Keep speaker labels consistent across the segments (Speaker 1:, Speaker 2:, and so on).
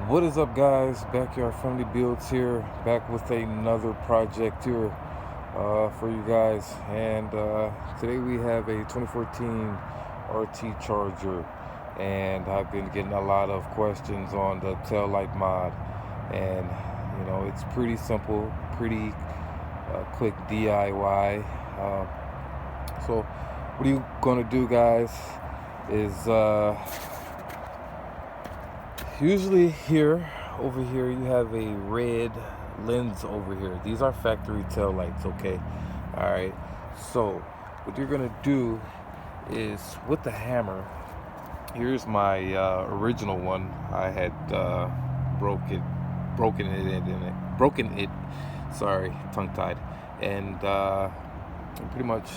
Speaker 1: What is up, guys? Backyard Friendly Builds here, back with another project here for you guys. And today we have a 2014 RT Charger, and I've been getting a lot of questions on the Taillight mod. And you know, it's pretty simple, pretty quick DIY. So what are you gonna do, guys, is usually over here you have a red lens over here. These are factory tail lights, okay? All right, so what you're gonna do is, with the hammer, here's my original one. I had broken it, sorry, tongue-tied. And pretty much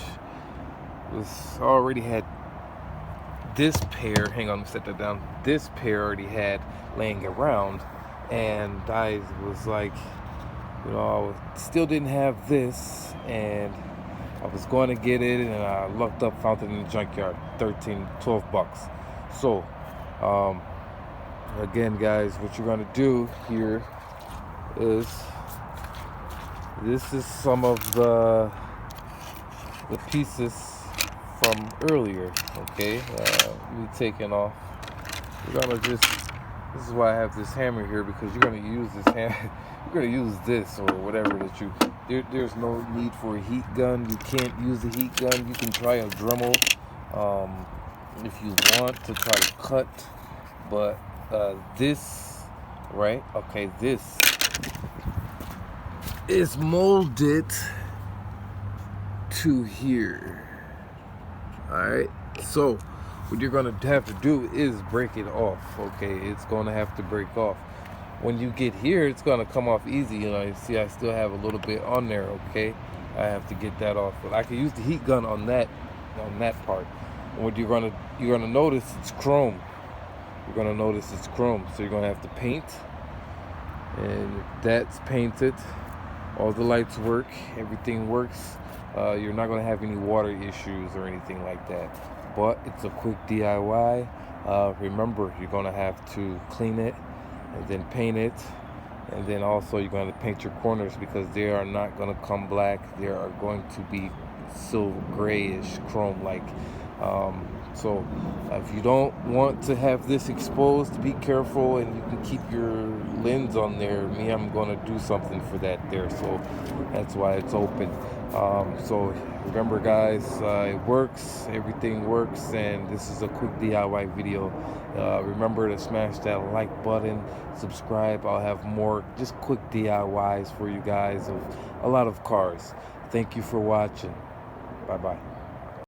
Speaker 1: already had this pair, hang on, let me set that down. This pair already had laying around, and I was like, you know, I still didn't have this, and I was going to get it, and I looked up, found it in the junkyard, 12 bucks. So again, guys, what you're going to do here is, this is some of the pieces from earlier, okay? Me taking off. We're gonna just, this is why I have this hammer here, because you're gonna use this hammer, you're gonna use this or whatever that you, there's no need for a heat gun. You can't use a heat gun. You can try a Dremel if you want to try to cut, but this, right? Okay, this is molded to here. Alright, so what you're gonna have to do is break it off. Okay, it's gonna have to break off. When you get here, it's gonna come off easy. You know, you see I still have a little bit on there. Okay, I have to get that off, but I can use the heat gun on that part. And what you're gonna notice, it's chrome. You're gonna notice it's chrome, so you're gonna have to paint, and that's painted. All the lights work, everything works. You're not going to have any water issues or anything like that, but it's a quick DIY. Remember, you're going to have to clean it and then paint it, and then also you're going to paint your corners, because they are not going to come black. They are going to be silver grayish, chrome like. So if you don't want to have this exposed, be careful, and you can keep your lens on there. I'm going to do something for that there, so that's why it's open. So remember, guys, it works, everything works, and this is a quick DIY video. Remember to smash that like button, subscribe. I'll have more just quick DIYs for you guys of a lot of cars. Thank you for watching. Bye bye.